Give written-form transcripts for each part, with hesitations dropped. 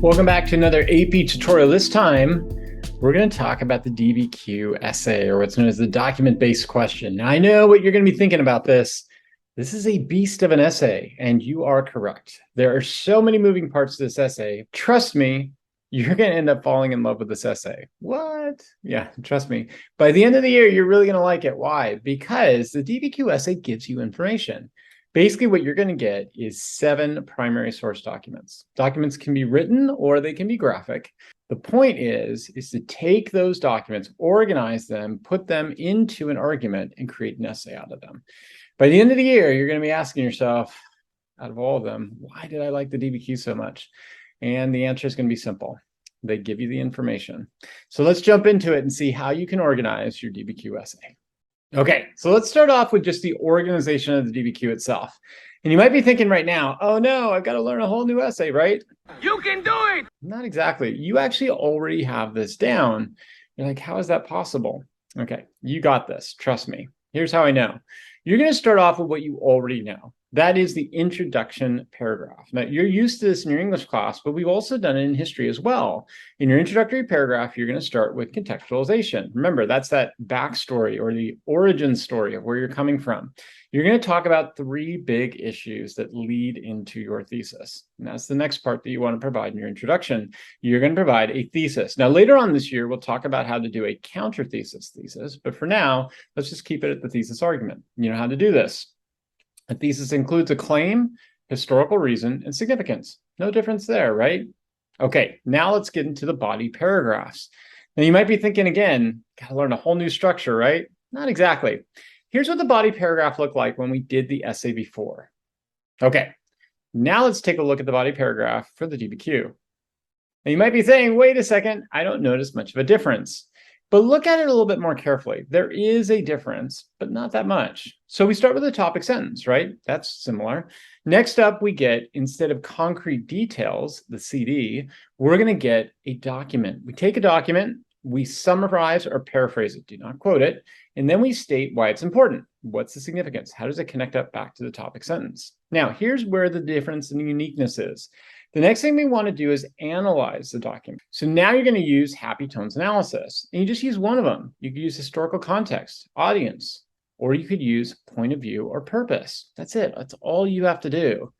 Welcome back to another AP tutorial. This time, we're going to talk about the DBQ essay, or what's known as the document-based question. Now, I know what you're going to be thinking about this. This is a beast of an essay, and you are correct. There are so many moving parts to this essay. Trust me, you're going to end up falling in love with this essay. What? Yeah, trust me. By the end of the year, you're really going to like it. Why? Because the DBQ essay gives you information. Basically, what you're going to get is 7 primary source documents. Documents can be written or they can be graphic. The point is to take those documents, organize them, put them into an argument, and create an essay out of them. By the end of the year, you're going to be asking yourself, out of all of them, why did I like the DBQ so much? And the answer is going to be simple. They give you the information. So let's jump into it and see how you can organize your DBQ essay. Okay, so let's start off with just the organization of the DBQ itself. And you might be thinking right now, oh no, I've got to learn a whole new essay, right? You can do it! Not exactly. You actually already have this down. You're like, how is that possible? Okay, you got this. Trust me. Here's how I know. You're going to start off with what you already know. That is the introduction paragraph. Now, you're used to this in your English class, but we've also done it in history as well. In your introductory paragraph, you're going to start with contextualization. Remember, that's that backstory or the origin story of where you're coming from. You're going to talk about 3 big issues that lead into your thesis. And that's the next part that you want to provide in your introduction. You're going to provide a thesis. Now, later on this year, we'll talk about how to do a counter thesis, but for now, let's just keep it at the thesis argument. You know how to do this. A thesis includes a claim, historical reason, and significance. No difference there, right? Okay, now let's get into the body paragraphs. Now you might be thinking again, gotta learn a whole new structure, right? Not exactly. Here's what the body paragraph looked like when we did the essay before. Okay, now let's take a look at the body paragraph for the DBQ. Now you might be saying, wait a second, I don't notice much of a difference. But look at it a little bit more carefully. There is a difference, but not that much. So we start with a topic sentence, right? That's similar. Next up, we get, instead of concrete details, the CD, we're going to get a document. We take a document, we summarize or paraphrase it, do not quote it, and then we state why it's important. What's the significance? How does it connect up back to the topic sentence? Now, here's where the difference and uniqueness is. The next thing we want to do is analyze the document. So now you're going to use happy tones analysis, and you just use one of them. You could use historical context, audience, or you could use point of view or purpose. That's it. That's all you have to do.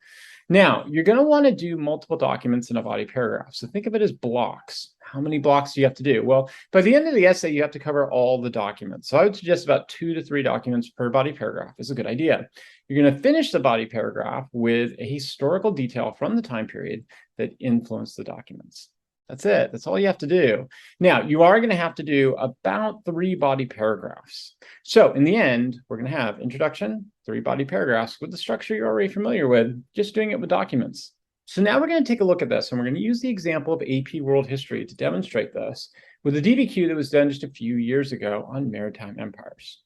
Now, you're going to want to do multiple documents in a body paragraph. So think of it as blocks. How many blocks do you have to do? Well, by the end of the essay, you have to cover all the documents. So I would suggest about 2 to 3 documents per body paragraph is a good idea. You're going to finish the body paragraph with a historical detail from the time period that influenced the documents. That's it. That's all you have to do. Now, you are going to have to do about 3 body paragraphs. So in the end, we're going to have introduction, 3 body paragraphs with the structure you're already familiar with, just doing it with documents. So now we're going to take a look at this, and we're going to use the example of AP World History to demonstrate this with a DBQ that was done just a few years ago on maritime empires.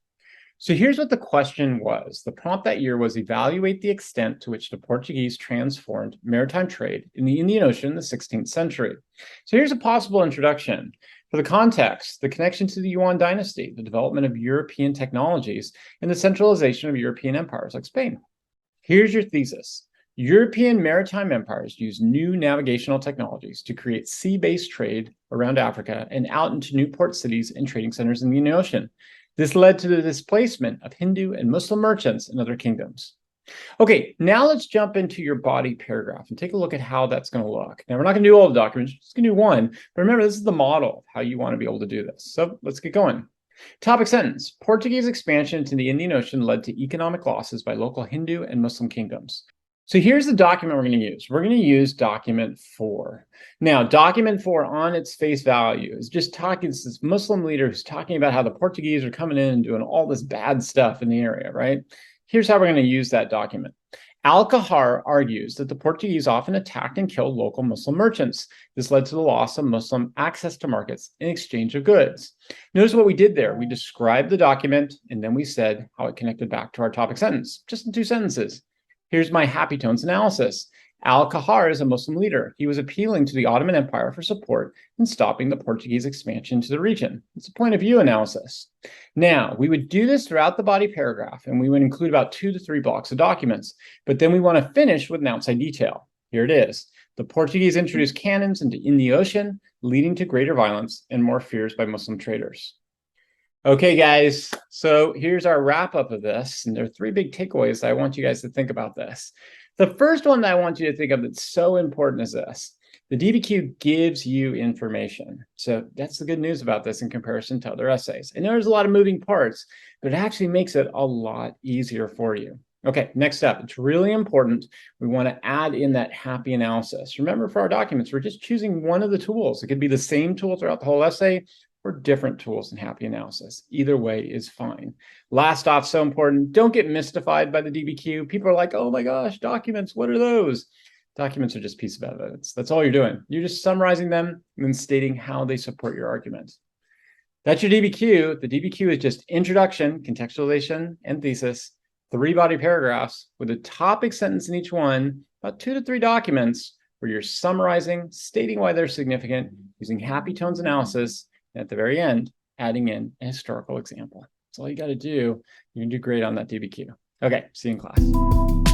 So here's what the question was. The prompt that year was evaluate the extent to which the Portuguese transformed maritime trade in the Indian Ocean in the 16th century. So here's a possible introduction. For the context, the connection to the Yuan dynasty, the development of European technologies, and the centralization of European empires like Spain. Here's your thesis. European maritime empires used new navigational technologies to create sea-based trade around Africa and out into new port cities and trading centers in the Indian Ocean. This led to the displacement of Hindu and Muslim merchants in other kingdoms. Okay, now let's jump into your body paragraph and take a look at how that's going to look. Now, we're not going to do all the documents, we're just going to do one. But remember, this is the model of how you want to be able to do this. So let's get going. Topic sentence. Portuguese expansion into the Indian Ocean led to economic losses by local Hindu and Muslim kingdoms. So here's the document we're going to use. We're going to use document 4. Now, document 4 on its face value is just talking, it's this Muslim leader who's talking about how the Portuguese are coming in and doing all this bad stuff in the area, right? Here's how we're going to use that document. Al-Kahar argues that the Portuguese often attacked and killed local Muslim merchants. This led to the loss of Muslim access to markets in exchange of goods. Notice what we did there. We described the document, and then we said how it connected back to our topic sentence, just in 2 sentences. Here's my happy tones analysis. Al-Kahar is a Muslim leader. He was appealing to the Ottoman Empire for support in stopping the Portuguese expansion to the region. It's a point of view analysis. Now, we would do this throughout the body paragraph, and we would include about 2 to 3 blocks of documents, but then we want to finish with an outside detail. Here it is. The Portuguese introduced cannons in the ocean, leading to greater violence and more fears by Muslim traders. Okay, guys, so here's our wrap up of this. And there are 3 big takeaways I want you guys to think about this. The first one that I want you to think of that's so important is this. The DBQ gives you information. So that's the good news about this in comparison to other essays. I know there's a lot of moving parts, but it actually makes it a lot easier for you. Okay, next up, it's really important. We want to add in that happy analysis. Remember, for our documents, we're just choosing one of the tools. It could be the same tool throughout the whole essay or different tools in happy analysis. Either way is fine. Last off, so important, don't get mystified by the DBQ. People are like, oh my gosh, documents, what are those? Documents are just pieces of evidence. That's all you're doing. You're just summarizing them and then stating how they support your argument. That's your DBQ. The DBQ is just introduction, contextualization, and thesis. 3 body paragraphs with a topic sentence in each one, about 2 to 3 documents where you're summarizing, stating why they're significant, using happy tones analysis, and at the very end, adding in a historical example. That's all you got to do. You're going to do great on that DBQ. Okay, see you in class.